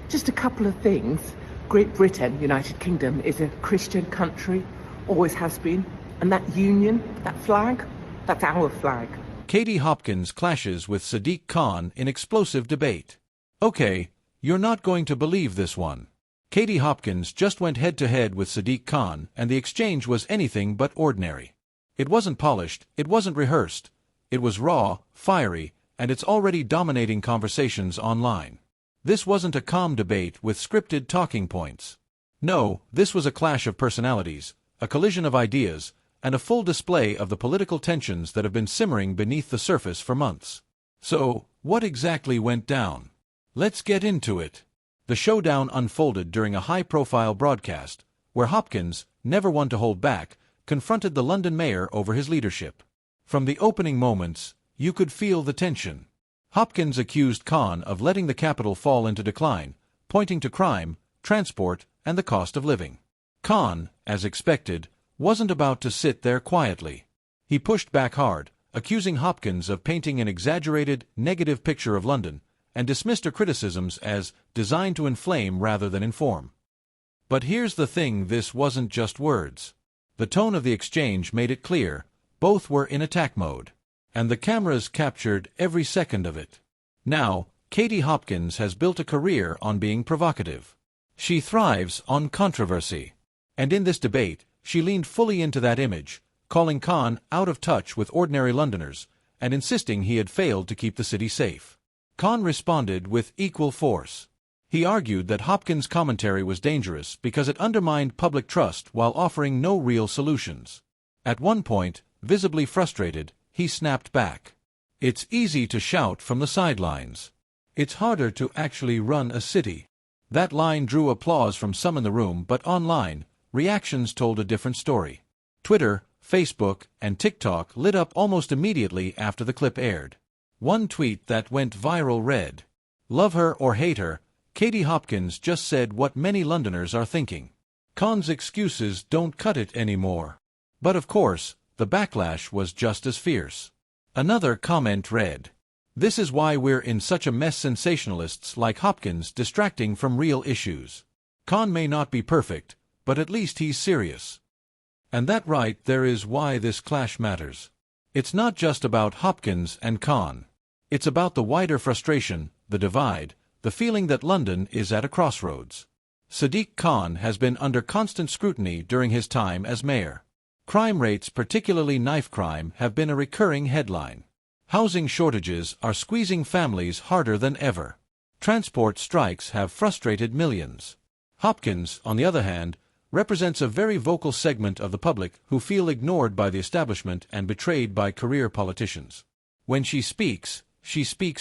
Just a couple of things. Great Britain, United Kingdom, is a Christian country, always has been. And that union, that flag, that's our flag. Katie Hopkins clashes with Sadiq Khan in explosive debate. Okay, you're not going to believe this one. Katie Hopkins just went head-to-head with Sadiq Khan, and the exchange was anything but ordinary. It wasn't polished, it wasn't rehearsed. It was raw, fiery, and it's already dominating conversations online. This wasn't a calm debate with scripted talking points. No, this was a clash of personalities, a collision of ideas, and a full display of the political tensions that have been simmering beneath the surface for months. So, what exactly went down? Let's get into it. The showdown unfolded during a high-profile broadcast, where Hopkins, never one to hold back, confronted the London mayor over his leadership. From the opening moments, you could feel the tension. Hopkins accused Khan of letting the capital fall into decline, pointing to crime, transport, and the cost of living. Khan, as expected, wasn't about to sit there quietly. He pushed back hard, accusing Hopkins of painting an exaggerated, negative picture of London, and dismissed her criticisms as designed to inflame rather than inform. But here's the thing, this wasn't just words. The tone of the exchange made it clear, both were in attack mode. And the cameras captured every second of it. Now, Katie Hopkins has built a career on being provocative. She thrives on controversy. And in this debate, she leaned fully into that image, calling Khan out of touch with ordinary Londoners, and insisting he had failed to keep the city safe. Khan responded with equal force. He argued that Hopkins' commentary was dangerous because it undermined public trust while offering no real solutions. At one point, visibly frustrated, he snapped back. It's easy to shout from the sidelines. It's harder to actually run a city. That line drew applause from some in the room, but online, reactions told a different story. Twitter, Facebook, and TikTok lit up almost immediately after the clip aired. One tweet that went viral read, "Love her or hate her, Katie Hopkins just said what many Londoners are thinking. Khan's excuses don't cut it anymore." But of course, the backlash was just as fierce. Another comment read, "This is why we're in such a mess, sensationalists like Hopkins distracting from real issues. Khan may not be perfect, but at least he's serious." And that right there is why this clash matters. It's not just about Hopkins and Khan. It's about the wider frustration, the divide, the feeling that London is at a crossroads. Sadiq Khan has been under constant scrutiny during his time as mayor. Crime rates, particularly knife crime, have been a recurring headline. Housing shortages are squeezing families harder than ever. Transport strikes have frustrated millions. Hopkins, on the other hand, represents a very vocal segment of the public who feel ignored by the establishment and betrayed by career politicians. When she speaks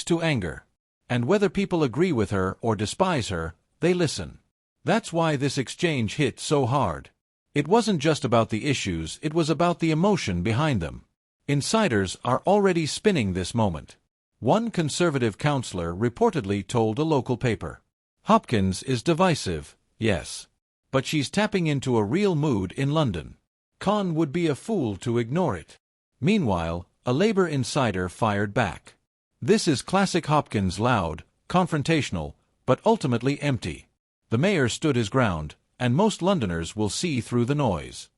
to anger. And whether people agree with her or despise her, they listen. That's why this exchange hit so hard. It wasn't just about the issues, it was about the emotion behind them. Insiders are already spinning this moment. One conservative councillor reportedly told a local paper, "Hopkins is divisive, yes. But she's tapping into a real mood in London. Khan would be a fool to ignore it." Meanwhile, a Labour insider fired back. "This is classic Hopkins, loud, confrontational, but ultimately empty." The mayor stood his ground, and most Londoners will see through the noise.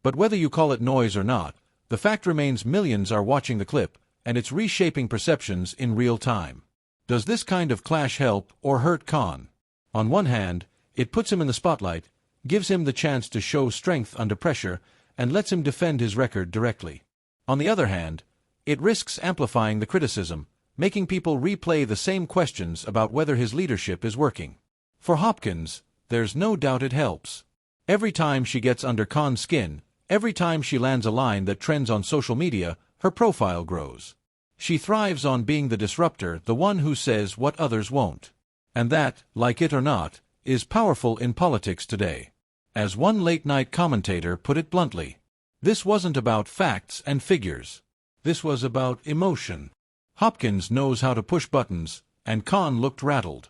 But whether you call it noise or not, the fact remains millions are watching the clip, and it's reshaping perceptions in real time. Does this kind of clash help or hurt Khan? On one hand, it puts him in the spotlight, gives him the chance to show strength under pressure, and lets him defend his record directly. On the other hand, it risks amplifying the criticism, making people replay the same questions about whether his leadership is working. For Hopkins, there's no doubt it helps. Every time she gets under Khan's skin, every time she lands a line that trends on social media, her profile grows. She thrives on being the disruptor, the one who says what others won't. And that, like it or not, is powerful in politics today. As one late-night commentator put it bluntly, this wasn't about facts and figures. This was about emotion. Hopkins knows how to push buttons, and Khan looked rattled.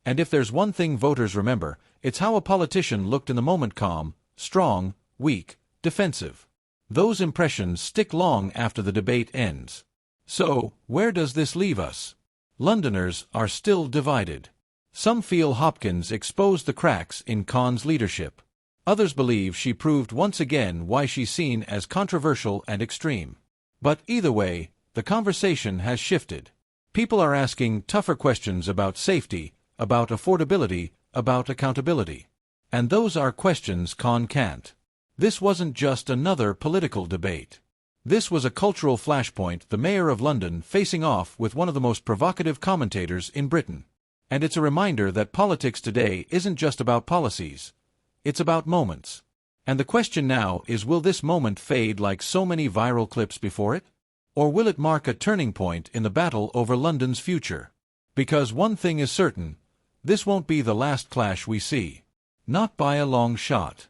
And if there's one thing voters remember, it's how a politician looked in the moment: calm, strong, weak, defensive. Those impressions stick long after the debate ends. So, where does this leave us? Londoners are still divided. Some feel Hopkins exposed the cracks in Khan's leadership. Others believe she proved once again why she's seen as controversial and extreme. But either way, the conversation has shifted. People are asking tougher questions about safety, about affordability, about accountability. And those are questions Khan can't. This wasn't just another political debate. This was a cultural flashpoint, the Mayor of London facing off with one of the most provocative commentators in Britain. And it's a reminder that politics today isn't just about policies. It's about moments. And the question now is, will this moment fade like so many viral clips before it? Or will it mark a turning point in the battle over London's future? Because one thing is certain, this won't be the last clash we see. Not by a long shot.